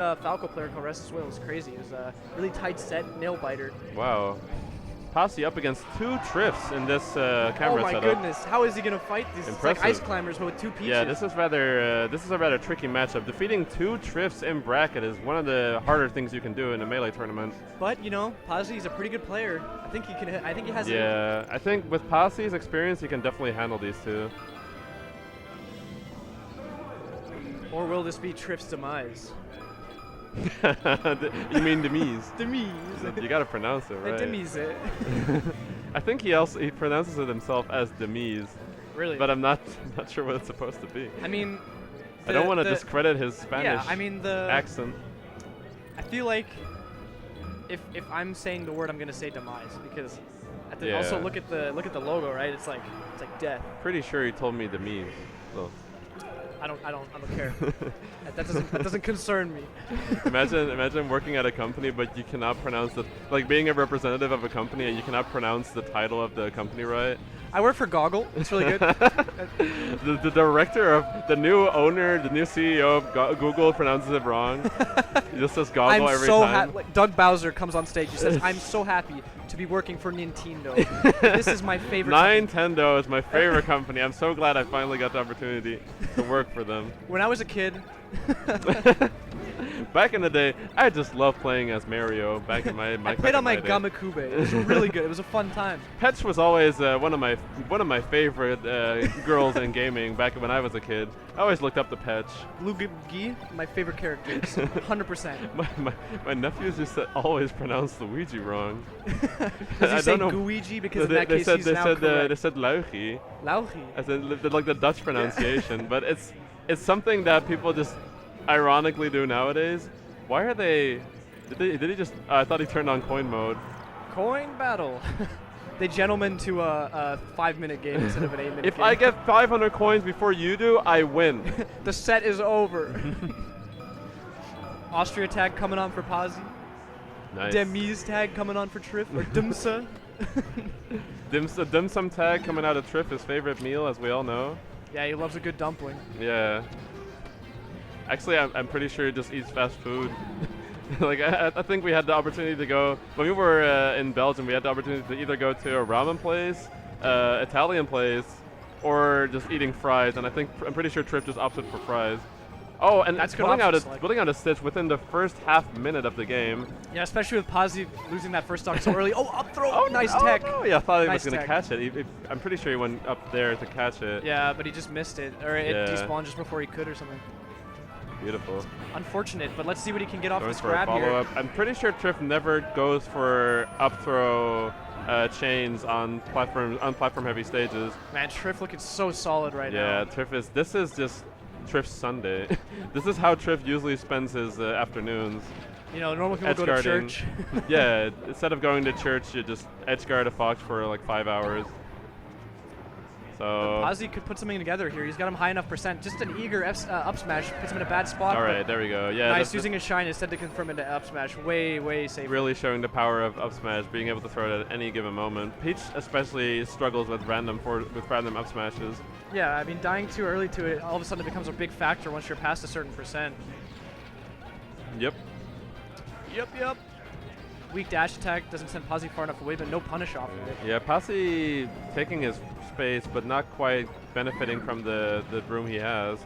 Falco player called Restless Will. It was crazy. It was a really tight set, nail biter. Wow. Pasi up against 2 Trifs in this camera Oh my setup. goodness, how is he gonna fight these? It's like ice climbers, but with 2 peaches. Yeah, this is a rather tricky matchup. Defeating 2 Trifs in bracket is one of the harder things you can do in a melee tournament. But you know, Pasi's a pretty good player. I think he can. I think he has. Yeah, I think with Pasi's experience, he can definitely handle these 2. Or will this be Trif's demise? You mean Demise? Demise. You gotta pronounce it right. Demise it. I think he pronounces it himself as Demise. Really? But I'm not sure what it's supposed to be. I mean, I don't want to discredit his Spanish accent. I feel like if I'm saying the word, I'm gonna say demise because also look at the logo, right? It's like death. Pretty sure he told me Demise. So. I don't care. that doesn't concern me. Imagine working at a company, but you cannot pronounce like being a representative of a company and you cannot pronounce the title of the company right. I work for Goggle. It's really good. the director of the new owner, the new CEO of Google pronounces it wrong. He just says Goggle every time. Like Doug Bowser comes on stage. He says, "I'm so happy to be working for Nintendo. This is my favorite." Nintendo is my favorite company. I'm so glad I finally got the opportunity to work for them. When I was a kid. Back in the day, I just loved playing as Mario. Back in my I played on my GameCube. It was really good. It was a fun time. Peach was always one of my favorite girls in gaming. Back when I was a kid, I always looked up to Peach. Luigi, my favorite characters, 100%. My nephews just always pronounce Luigi wrong. Does he say Guigi because in that case he's now correct? They said Luigi. Luigi. I said like the Dutch pronunciation, but it's something that people just ironically do nowadays. Why are they? Did he just? I thought he turned on coin mode. Coin battle. They gentlemen to a 5-minute game instead of an 8-minute game. If I get 500 coins before you do, I win. The set is over. Austria tag coming on for Pasi. Nice. Demise tag coming on for Trif, or Dimsa. Dim sum tag coming out of Trif, his favorite meal, as we all know. Yeah, he loves a good dumpling. Yeah. Actually, I'm pretty sure he just eats fast food. Like I think we had the opportunity to go when we were in Belgium. We had the opportunity to either go to a ramen place, Italian place, or just eating fries. And I'm pretty sure Trif just opted for fries. Oh, and that's building out a stitch within the first half minute of the game. Yeah, especially with Pasi losing that first stock so early. Oh, up throw! Oh, nice tech. Oh, yeah, I thought he was going to catch it. I'm pretty sure he went up there to catch it. Yeah, but he just missed it. Or it despawned just before he could or something. Beautiful. Unfortunate, but let's see what he can get off this grab here. I'm pretty sure Trif never goes for up throw chains on platform heavy stages. Man, Trif looking so solid right now. Yeah, this is just Trif's Sunday. This is how Trif usually spends his afternoons. You know, normal people go to church. Yeah, instead of going to church, you just edgeguard a fox for like 5 hours. So Pasi could put something together here. He's got him high enough percent. Just an eager up smash puts him in a bad spot. All right, there we go. Yeah, nice, using his shine instead to confirm into up smash. Way safer. Really showing the power of up smash, being able to throw it at any given moment. Peach especially struggles with random up smashes. Yeah, I mean, dying too early to it all of a sudden becomes a big factor once you're past a certain percent. Yep. Weak dash attack doesn't send Pasi far enough away, but no punish off of it. Yeah, Pasi taking his space, but not quite benefiting from the room he has.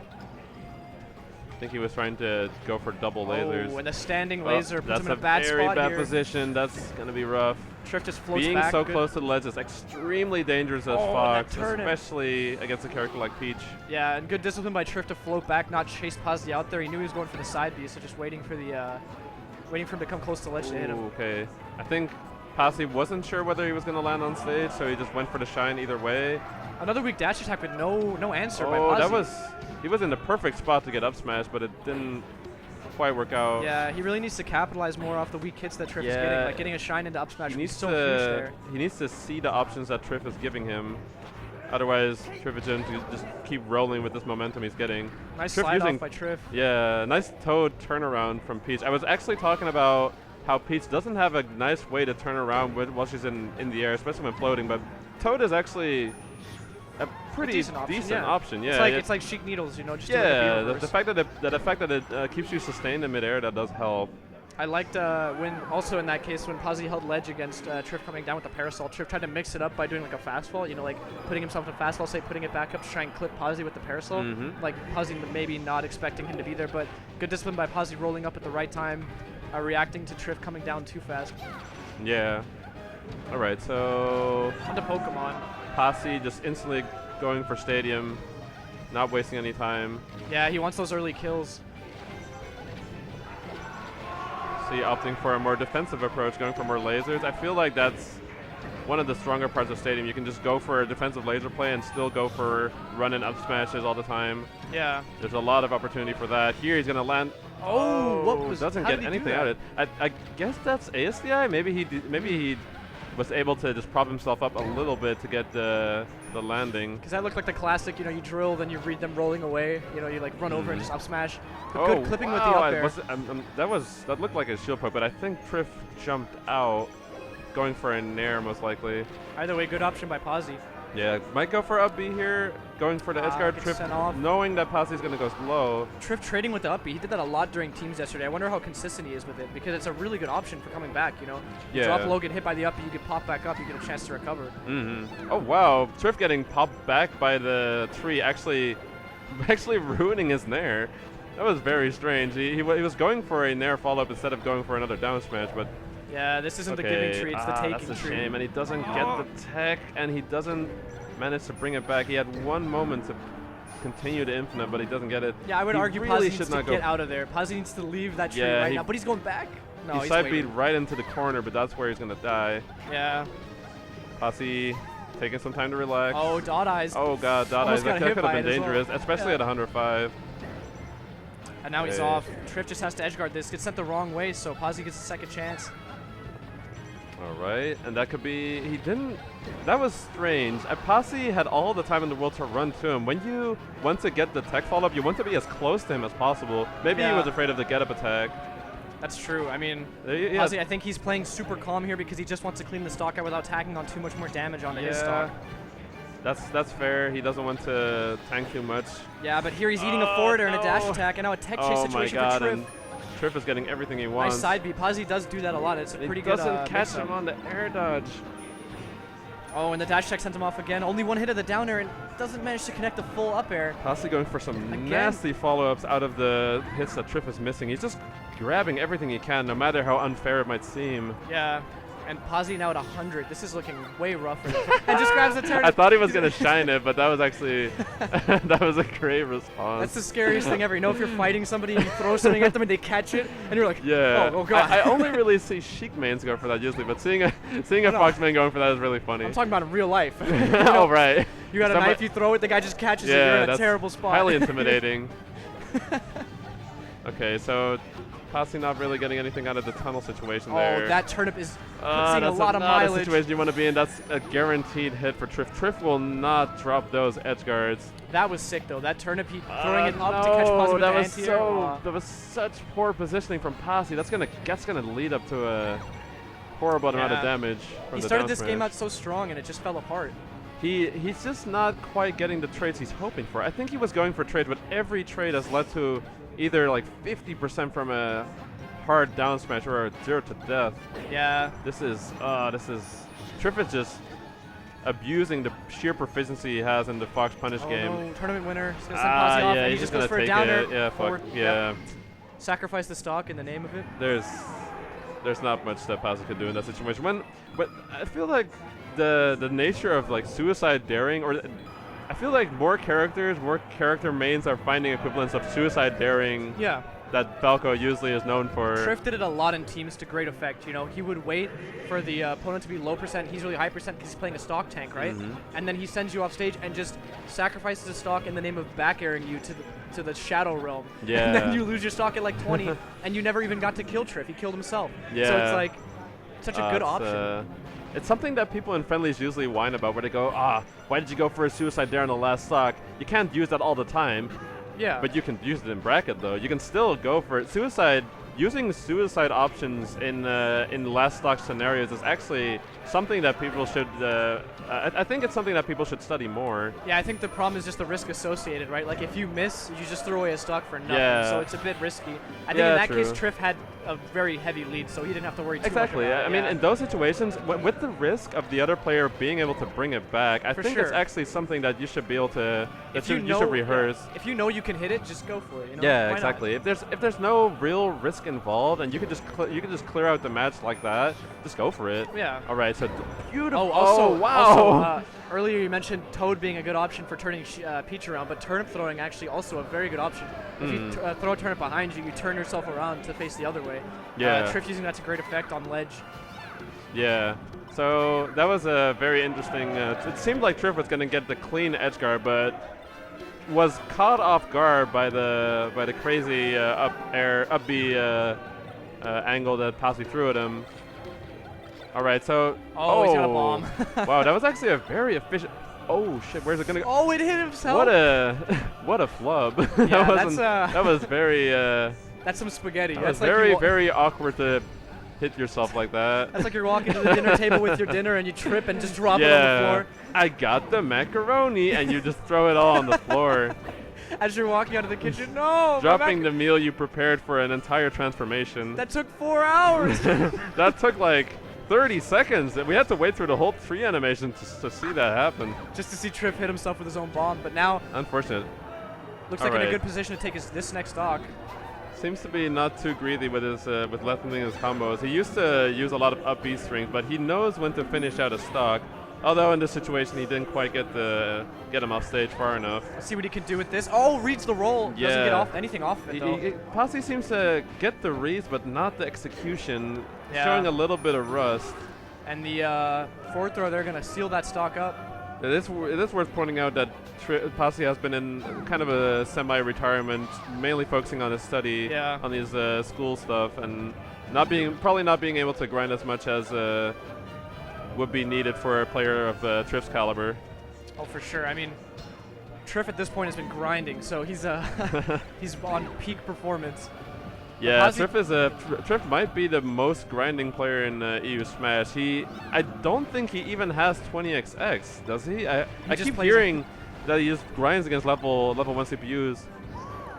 I think he was trying to go for double lasers. Oh, and the standing laser puts him in a That's bad spot a very bad here. position. That's going to be rough. Trif just floats Being back. so close to the ledge is extremely dangerous as Fox, that especially against a character like Peach. Yeah, and good discipline by Trif to float back, not chase Pasi out there. He knew he was going for the side B, so just waiting for him to come close to the ledge to hit him. Okay. I think Pasi wasn't sure whether he was going to land on stage, so he just went for the shine either way. Another weak dash attack with no answer by Pasi. He was in the perfect spot to get up smash, but it didn't quite work out. Yeah, he really needs to capitalize more off the weak hits that Trif is getting. Like getting a shine into up smash. He needs so huge there. He needs to see the options that Trif is giving him. Otherwise, Trif is going to just keep rolling with this momentum he's getting. Nice slide off by Trif. Yeah, nice Toad turnaround from Peach. I was actually talking about how Peach doesn't have a nice way to turn around while she's in the air, especially when floating, but Toad is actually pretty decent option. Yeah. It's like Sheik Needles, you know, just the fact that it keeps you sustained in midair, that does help. I liked when also in that case when Pasi held ledge against Trif coming down with the parasol. Trif tried to mix it up by doing like a fastfall, you know, like putting himself in a fastfall, say putting it back up to try and clip Pasi with the parasol. Like Pasi maybe not expecting him to be there, but good discipline by Pasi rolling up at the right time, reacting to Trif coming down too fast. Yeah. All right, so On to Pokemon. Pasi just instantly going for Stadium, not wasting any time. Yeah, he wants those early kills. See, opting for a more defensive approach, going for more lasers. I feel like that's one of the stronger parts of Stadium. You can just go for a defensive laser play and still go for run and up smashes all the time. Yeah. There's a lot of opportunity for that. Here he's going to land. Doesn't get anything out of it. I guess that's ASDI. Maybe he was able to just prop himself up a little bit to get the landing. Because that looked like the classic, you know, you drill, then you read them rolling away. You know, you like run over and just up smash. But good clipping with the up air. That looked like a shield poke, but I think Trif jumped out, going for a nair most likely. Either way, good option by Pasi. Yeah, might go for up B here, going for the edge guard. Trif knowing that Pasi's going to go slow. Trif trading with the up B. He did that a lot during teams yesterday. I wonder how consistent he is with it, because it's a really good option for coming back, you know. You drop low, get hit by the up B, you can pop back up, you get a chance to recover. Oh wow, Trif getting popped back by the tree, actually ruining his nair. That was very strange. He was going for a nair follow-up instead of going for another down smash, but yeah, this isn't the giving tree, it's the taking tree. That's a shame, and he doesn't get the tech, and he doesn't manage to bring it back. He had one moment to continue to infinite, but he doesn't get it. Yeah, I would argue really Pasi needs to get out of there. Pasi needs to leave that tree now, but he's going back. No, he's side beat right into the corner, but that's where he's going to die. Yeah. Pasi taking some time to relax. Oh, dot eyes. Oh god, dot eyes. That could have been dangerous, especially at 105. And now he's off. Trif just has to edge guard this. Gets sent the wrong way, so Pasi gets a second chance. All right, and that could be, he didn't, that was strange. Pasi had all the time in the world to run to him. When you want to get the tech follow-up, you want to be as close to him as possible. Maybe he was afraid of the get-up attack. That's true. I mean, Pasi, I think he's playing super calm here because he just wants to clean the stock out without tacking on too much more damage onto his stock. That's fair. He doesn't want to tank too much. Yeah, but here he's eating a forward air and a dash attack, and now a tech chase situation for Trif. Trif is getting everything he wants. Nice side B. Pasi does do that a lot. It's a pretty good doesn't catch him on the air dodge. Oh, and the dash attack sent him off again. Only one hit of the down air and doesn't manage to connect the full up air. Pasi going for some nasty follow-ups out of the hits that Trif is missing. He's just grabbing everything he can, no matter how unfair it might seem. Yeah. And Pasi now at 100. This is looking way rougher. And just grabs the turret. I thought he was going to shine it, but that was actually that was a great response. That's the scariest thing ever. You know, if you're fighting somebody and you throw something at them and they catch it, and you're like, oh god. I only really see Sheik mains go for that usually, but seeing a Fox main going for that is really funny. I'm talking about in real life. Oh, right. You got a knife, you throw it, the guy just catches it. You're in a terrible spot. Highly intimidating. Okay, so Pasi not really getting anything out of the tunnel situation there. Oh, that turnip is seeing a lot of mileage. That's a situation you want to be in. That's a guaranteed hit for Trif. Trif will not drop those edge guards. That was sick, though. That turnip, he throwing it up to catch Pasi with the anti-air. That was such poor positioning from Pasi. That's gonna lead up to a horrible amount of damage from he the started this game out so strong, and it just fell apart. He's just not quite getting the trades he's hoping for. I think he was going for trades, but every trade has led to either like 50% from a hard down smash or a 0 to death. Yeah. This is Trif is just abusing the sheer proficiency he has in the Fox Punish game. No, tournament winner. He's gonna send Pasi off, and he just goes for a downer. Yeah, fuck. Yeah. Sacrifice the stock in the name of it. There's not much that Pasi could do in that situation. But I feel like the nature of like suicide daring, or I feel like more character mains are finding equivalents of suicide daring. Yeah. That Falco usually is known for. Trif did it a lot in teams to great effect. You know, he would wait for the opponent to be low percent. He's really high percent because he's playing a stock tank, right? And then he sends you off stage and just sacrifices a stock in the name of back airing you to the shadow realm. Yeah. And then you lose your stock at like 20, and you never even got to kill Trif. He killed himself. Yeah. So it's like such a good option. It's something that people in friendlies usually whine about, where they go, why did you go for a suicide dare on the last stock? You can't use that all the time. Yeah. But you can use it in bracket, though. You can still go for it. Suicide using suicide options in last stock scenarios is actually something that people should. I think it's something that people should study more. Yeah, I think the problem is just the risk associated, right? Like if you miss, you just throw away a stock for nothing. Yeah. So it's a bit risky. I think Yeah, in that true. case, Trif had a very heavy lead, so he didn't have to worry too Exactly. much about I it. mean, in those situations, with the risk of the other player being able to bring it back, I For think sure. it's actually something that you should be able to. If you should rehearse. Yeah, if you know you can hit it, just go for it. You know? Yeah, Why exactly. If there's no real risk involved, and you can just clear out the match like that, just go for it. Not? Yeah. All right. So beautiful. Oh, also, wow. Also, earlier you mentioned Toad being a good option for turning Peach around, but turnip throwing actually also a very good option. If you throw a turnip behind you, you turn yourself around to face the other way. Yeah. Trif using that to great effect on ledge. Yeah. So that was a very interesting. It seemed like Trif was going to get the clean edge guard, but was caught off guard by the crazy up B angle that Pasi threw at him. All right, so Oh, he's got a bomb. Wow, that was actually a very efficient. Oh shit, where's it gonna go? Oh, it hit himself. What a flub. Yeah, that was very that's some spaghetti. that That's was like very very awkward to hit yourself like that. That's like you're walking to the dinner table with your dinner and you trip and just drop it on the floor. I got the macaroni, and you just throw it all on the floor, As you're walking out of the kitchen, no. dropping the meal you prepared for an entire transformation. That took 4 hours. That took like 30 seconds. We had to wait through the whole tree animation to see that happen. Just to see Trif hit himself with his own bomb, but now Unfortunate. looks All like in a right. good position to take this next stock. Seems to be not too greedy with his with lengthening his combos. He used to use a lot of up B strings, but he knows when to finish out a stock. Although in this situation he didn't quite get him off stage far enough. Let's see what he can do with this. Oh, reads the roll. Doesn't get Yeah. off anything off of it though. Pasi seems to get the reads, but not the execution, Yeah. showing a little bit of rust. And the forward throw, they're gonna seal that stock up. It is worth pointing out that Pasi has been in kind of a semi-retirement, mainly focusing on his study, Yeah. on his school stuff, and probably not being able to grind as much as would be needed for a player of Trif's caliber. Oh, for sure. I mean, Trif at this point has been grinding, so he's he's on peak performance. Yeah, Pasi- Trif might be the most grinding player in EU Smash. I don't think he even has 20xx, does he? I just keep plays hearing that he just grinds against level 1 CPUs.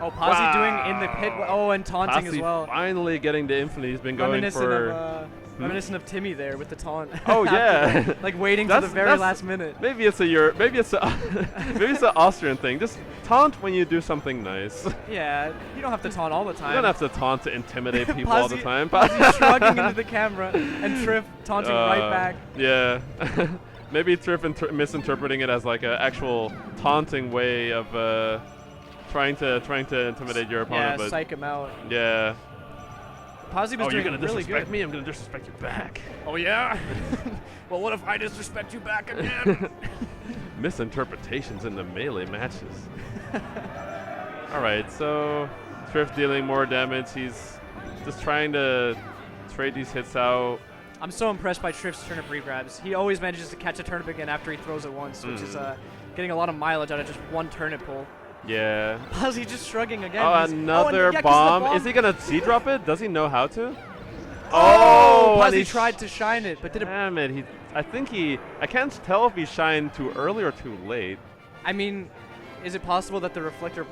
Oh, Pasi Wow. doing in the pit. Oh, and taunting Pasi as well. finally getting the infinite. He's been going for. Reminiscent of Timmy there with the taunt. Oh, after yeah. that, like waiting to the very last minute. Maybe it's maybe it's an Austrian thing. Just taunt when you do something nice. Yeah, you don't have to taunt all the time. You don't have to taunt to intimidate people all the time. Pasi shrugging into the camera and Trif taunting right back. Yeah. Maybe Trif misinterpreting it as like an actual taunting way of trying to intimidate your opponent. Yeah, but psych him out. yeah. Pasi was Oh, you're doing gonna really disrespect good. me? I'm gonna disrespect you back. Oh yeah. Well, what if I disrespect you back again? Misinterpretations in the melee matches. All right, so Trif dealing more damage. He's just trying to trade these hits out. I'm so impressed by Trif's turnip regrabs. He always manages to catch a turnip again after he throws it once, which is getting a lot of mileage out of just one turnip pull. Yeah. Pasi just shrugging again. Oh, He's- another and yeah, 'cause the bomb. Is he gonna C-drop it? Does he know how to? Oh, and Pasi he tried to shine it, but did it. Damn it. I can't tell if he shined too early or too late. I mean, is it possible that the reflector